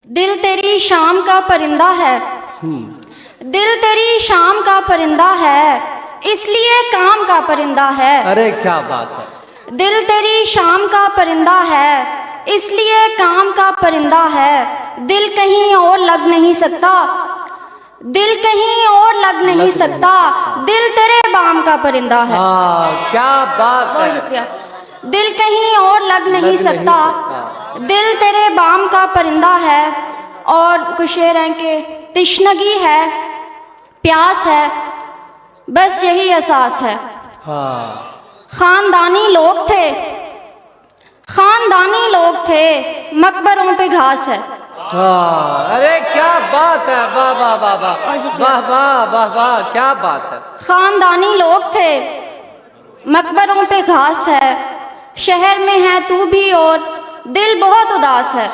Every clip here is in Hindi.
दिल तेरी शाम का परिंदा है, दिल तेरी शाम का परिंदा है, इसलिए काम का परिंदा है। अरे क्या बात है। दिल तेरी शाम का परिंदा है, इसलिए काम का परिंदा है। दिल कहीं और लग नहीं सकता, दिल कहीं और लग नहीं सकता, दिल तेरे बाम का परिंदा है। क्या बात बहुत है। शुक्रिया। दिल कहीं और लग नहीं सकता, दिल तेरे बाम का परिंदा है। और कुछ शेर हैं कि तिश्नगी है, प्यास है, बस यही एहसास है। खानदानी लोग थे, खानदानी लोग थे, मकबरों पे घास है। अरे क्या बात है। वाह वाह वाह वाह वाह वाह वाह वाह, क्या बात है। खानदानी लोग थे, मकबरों पे घास है। शहर में है तू भी और दिल बहुत उदास है।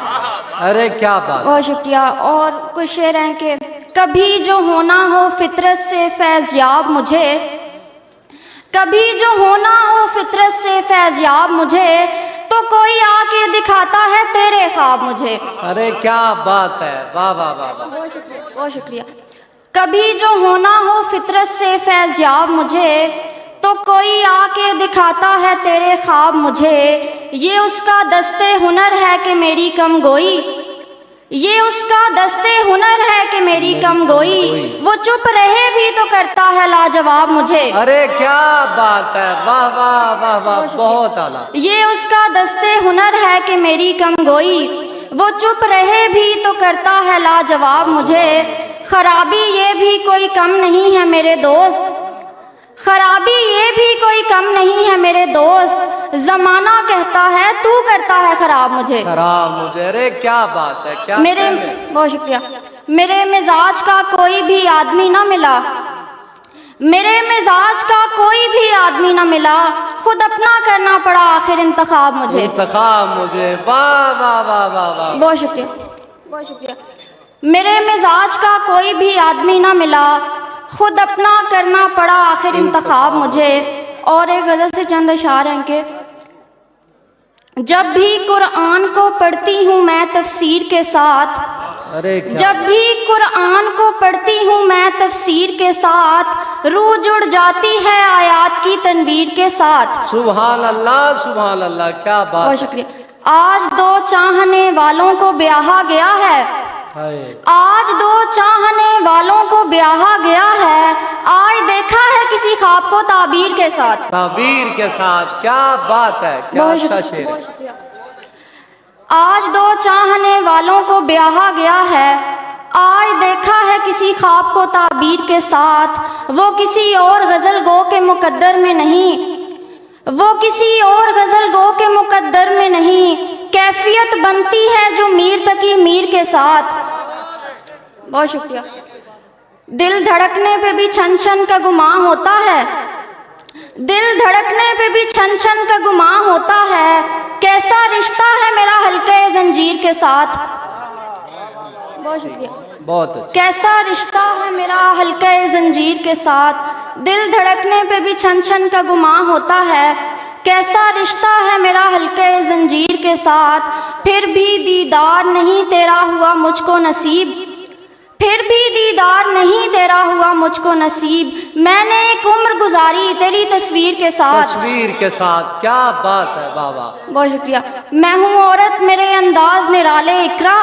अरे क्या बात। बहुत शुक्रिया। और कुछ शेर हैं कि कभी जो होना हो फितरत से फैज़याब मुझे, कभी जो होना हो फितरत से फैज़याब मुझे, तो कोई आके दिखाता है तेरे ख्वाब मुझे। अरे क्या बात है। वाह वाह वाह वाह। बहुत शुक्रिया। कभी जो होना हो फितरत से फैज़याब मुझे, तो कोई आके दिखाता है तेरे ख्वाब मुझे। ये उसका दस्ते हुनर है कि मेरी कम गोई, ये उसका दस्ते हुनर है कि मेरी कम गोई, वो चुप रहे भी तो करता है लाजवाब मुझे। अरे क्या बात है। वाह वाह वाह वाह, बहुत आला। ये उसका दस्ते हुनर है कि मेरी कम गोई, वो चुप रहे भी तो करता है लाजवाब मुझे। खराबी ये भी कोई कम नहीं है मेरे दोस्त, खराबी ये भी कोई कम नहीं है मेरे दोस्त, जमाना कहता है तू करता है खराब मुझे। खराब मुझे। अरे क्या बात है। क्या मेरे बहुत शुक्रिया। मेरे मिजाज का कोई भी आदमी ना मिला, मेरे मिजाज का कोई भी आदमी ना मिला, खुद अपना करना पड़ा आखिर इंतखाब मुझे। इंतखाब मुझे। वाह वाह वाह वाह वाह। बहुत शुक्रिया, बहुत शुक्रिया। मेरे मिजाज का कोई भी आदमी ना मिला, खुद अपना करना पड़ा आखिर इंतखाब मुझे। और एक गज़ल से चंद अशार हैं कि जब भी कुरान को पढ़ती हूँ मैं तफसीर के साथ, अरे जब भी कुरान को पढ़ती हूँ मैं तफसीर के साथ, रूह जुड़ जाती है आयात की तनवीर के साथ। सुभान अल्लाह सुभान अल्लाह, क्या बात। बहुत शुक्रिया। आज दो चाहने वालों को ब्याहा गया है, आज दो चाहने वालों को ब्याहा गया है, आज देखा है किसी ख्वाब को ताबीर के साथ। ताबीर के साथ। क्या बात है। क्या अच्छा शेर है। आज दो चाहने वालों को ब्याहा गया है, आज देखा है किसी ख्वाब को ताबीर के साथ। वो किसी और गज़ल गो के मुकद्दर में नहीं, वो किसी और गज़ल गो के मुकद्दर में नहीं, कैफियत बनती है जो मीर तकी मीर के साथ। बहुत शुक्रिया। दिल धड़कने पे भी छन छन का गुमां होता है, दिल धड़कने पे भी छन छन का गुमां होता है, कैसा रिश्ता है मेरा हल्के जंजीर के साथ। बहुत शुक्रिया। बहुत अच्छा। कैसा रिश्ता है मेरा हल्के जंजीर के साथ, दिल धड़कने पे भी छन छन का गुमां होता है, कैसा रिश्ता है मेरा हल्के जंजीर के साथ। फिर भी दीदार नहीं तेरा हुआ मुझको नसीब, फिर भी दीदार नहीं तेरा हुआ मुझको नसीब, मैंने एक उम्र गुजारी तेरी तस्वीर के साथ। तस्वीर के साथ। क्या बात है। बाबा बहुत शुक्रिया। मैं हूँ औरत मेरे अंदाज निराले इकरा,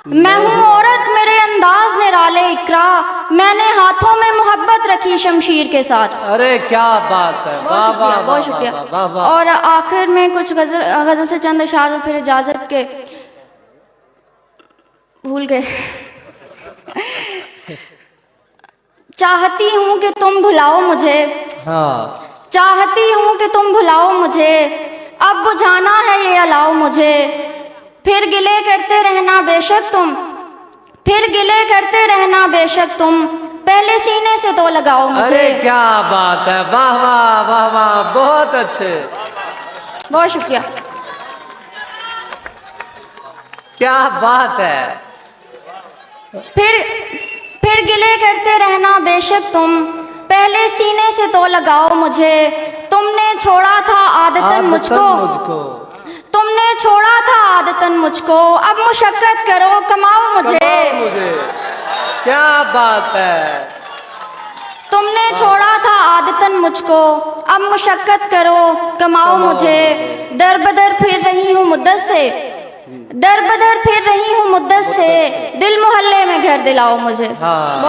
मैं हूँ औरत मेरे अंदाज निराले इकरा, मैंने हाथों में मोहब्बत रखी शमशीर के साथ। अरे क्या बात है। बाबा बहुत शुक्रिया। और आखिर में कुछ गज़ल से चंद अशार, फिर इजाज़त के भूल गए। चाहती हूँ कि तुम भुलाओ मुझे, चाहती हूँ कि तुम भुलाओ मुझे, अब बुझाना है ये अलाओ मुझे, फिर गिले करते रहना बेशक तुम, फिर गिले करते रहना बेशक तुम, पहले सीने से तो लगाओ मुझे। अरे क्या बात है। वाह वाह वाह वाह, बहुत अच्छे। बहुत शुक्रिया। क्या बात है। फिर गिले करते रहना बेशक तुम, पहले सीने से तो लगाओ मुझे, तुमने छोड़ा था आदतन मुझको, तुमने छोड़ा था आदतन मुझको, अब मुशक्कत करो कमाओ मुझे। कमाओ मुझे, क्या बात है। तुमने छोड़ा था आदतन मुझको, अब मुशक्कत करो कमाओ मुझे। दर बदर फिर रही हूँ मुद्दत से, दर बदर फिर रही हूँ मुद्दत से, दिल मोहल्ले में घर दिलाओ मुझे। हाँ।